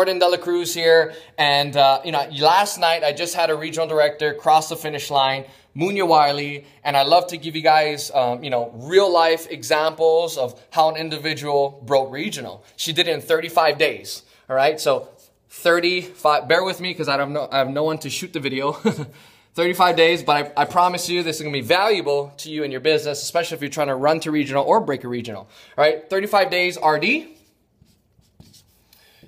Delacruz here, and last night I just had a regional director cross the finish line, Munya Wiley, and I love to give you guys real life examples of how an individual broke regional. She did it in 35 days. All right, so 35. Bear with me because I have no one to shoot the video. 35 days, but I promise you this is gonna be valuable to you and your business, especially if you're trying to run to regional or break a regional. All right, 35 days RD.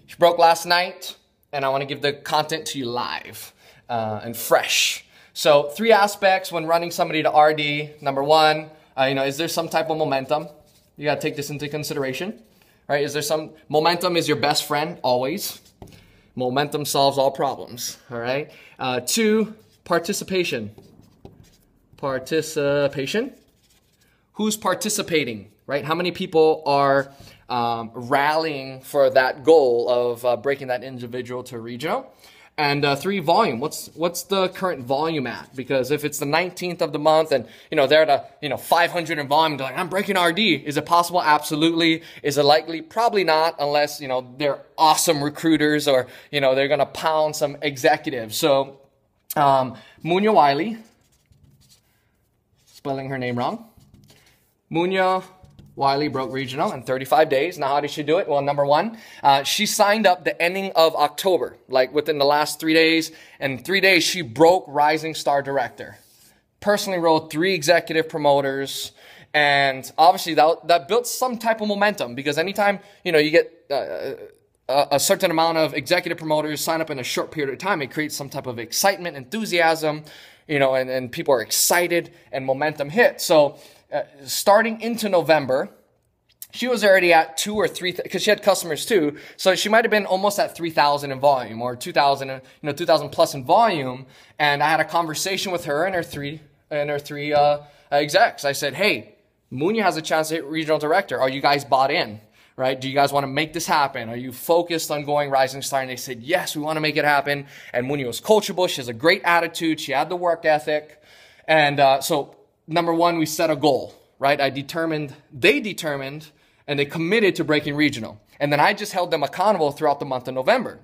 She broke last night, and I want to give the content to you live and fresh. So 3 aspects when running somebody to RD. Number one, is there some type of momentum? You got to take this into consideration, right? Is there some momentum? Is your best friend always? Momentum solves all problems. All right. 2, participation. Participation. Who's participating? Right? How many people are rallying for that goal of breaking that individual to regional? And 3, volume. What's the current volume at? Because if it's the 19th of the month and they're at 500 in volume, they're like, I'm breaking RD. Is it possible? Absolutely. Is it likely? Probably not, unless they're awesome recruiters or they're gonna pound some executives. So Munya Wiley, spelling her name wrong. Munya Wiley broke regional in 35 days. Now, how did she do it? Well, number one, she signed up the ending of October, like within the last 3 days. And in 3 days, she broke Rising Star Director. Personally wrote 3 executive promoters. And obviously, that built some type of momentum, because anytime, you get a certain amount of executive promoters sign up in a short period of time, it creates some type of excitement, enthusiasm, and people are excited and momentum hit. So starting into November, she was already at 2 or 3, because she had customers too. So she might have been almost at 3,000 in volume, or 2,000, 2,000 plus in volume. And I had a conversation with her and her three execs. I said, hey, Munya has a chance to hit regional director. Are you guys bought in? Right? Do you guys want to make this happen? Are you focused on going Rising Star? And they said, yes, we want to make it happen. And Munya was coachable. She has a great attitude. She had the work ethic. And so number one, we set a goal, right? They determined, and they committed to breaking regional. And then I just held them accountable throughout the month of November.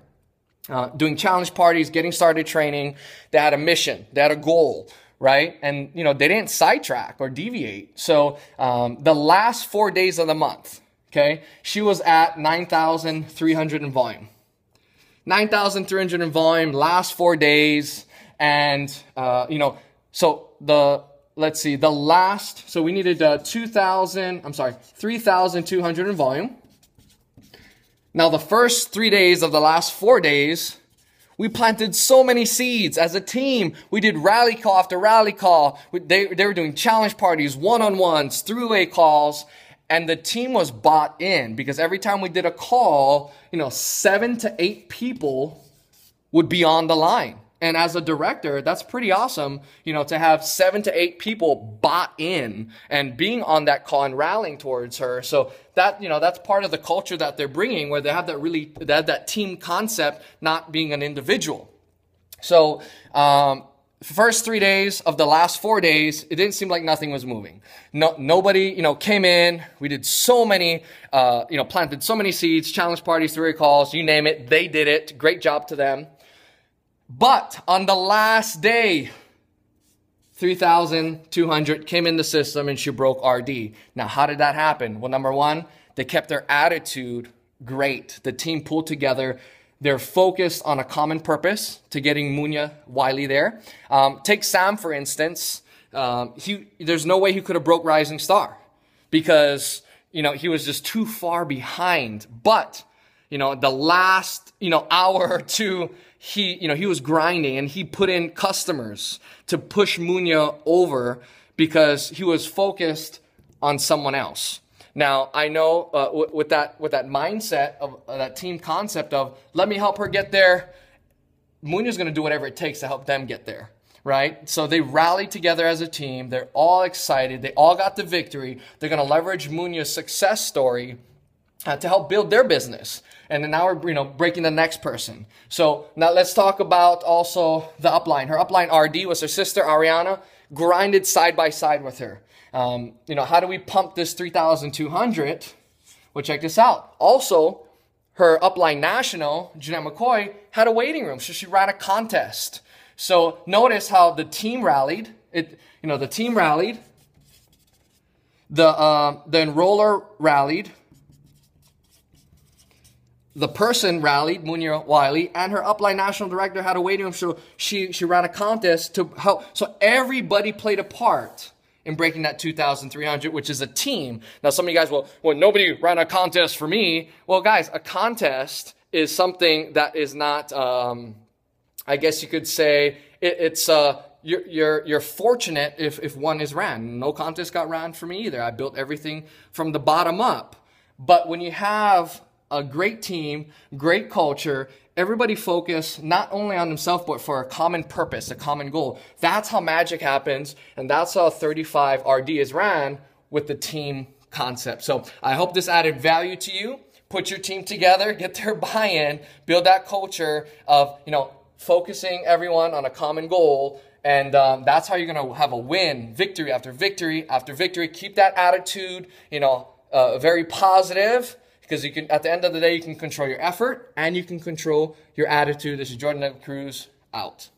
Doing challenge parties, getting started training. They had a mission. They had a goal, right? And, they didn't sidetrack or deviate. So the last 4 days of the month, okay, she was at 9,300 in volume. 9,300 in volume, last 4 days. And, so let's see, so we needed 3,200 in volume. Now, the first 3 days of the last 4 days, we planted so many seeds as a team. We did rally call after rally call. They were doing challenge parties, one-on-ones, three-way calls. And the team was bought in, because every time we did a call, 7 to 8 people would be on the line. And as a director, that's pretty awesome, to have 7 to 8 people bought in and being on that call and rallying towards her. So that, that's part of the culture that they're bringing, where they have that team concept, not being an individual. So, first 3 days of the last 4 days, it didn't seem like nothing was moving. Nobody, came in. We did so many, planted so many seeds, challenge parties, three-way calls, you name it. They did it. Great job to them. But on the last day, 3,200 came in the system and she broke RD. Now, how did that happen? Well, number one, they kept their attitude great. The team pulled together. They're focused on a common purpose to getting Munya Wiley there. Take Sam, for instance. There's no way he could have broke Rising Star, because, he was just too far behind. But, the last, hour or two, he was grinding, and he put in customers to push Munya over, because he was focused on someone else. Now, I know with that mindset of that team concept of, let me help her get there, Munya's going to do whatever it takes to help them get there, right? So they rallied together as a team. They're all excited. They all got the victory. They're going to leverage Munya's success story to help build their business. And then now we're, breaking the next person. So now let's talk about also the upline. Her upline RD was her sister, Ariana, grinded side by side with her. How do we pump this 3,200? Well, check this out. Also, her upline national, Jeanette McCoy, had a waiting room. So she ran a contest. So notice how the team rallied. The team rallied. The enroller rallied. The person rallied, Munya Wiley, and her upline national director had a waiting room. So she ran a contest to help. So everybody played a part in breaking that 2,300, which is a team. Now, some of you guys will, well, nobody ran a contest for me. Well, guys, a contest is something that is not, I guess you could say, you're fortunate if one is ran. No contest got ran for me either. I built everything from the bottom up. But when you have a great team, great culture, everybody focus not only on themselves, but for a common purpose, a common goal. That's how magic happens. And that's how 35 RD is ran with the team concept. So I hope this added value to you. Put your team together, get their buy-in, build that culture of, focusing everyone on a common goal. And that's how you're going to have a win, victory after victory after victory. Keep that attitude, very positive. Because you can, at the end of the day, you can control your effort and you can control your attitude. This is Jordan Delacruz out.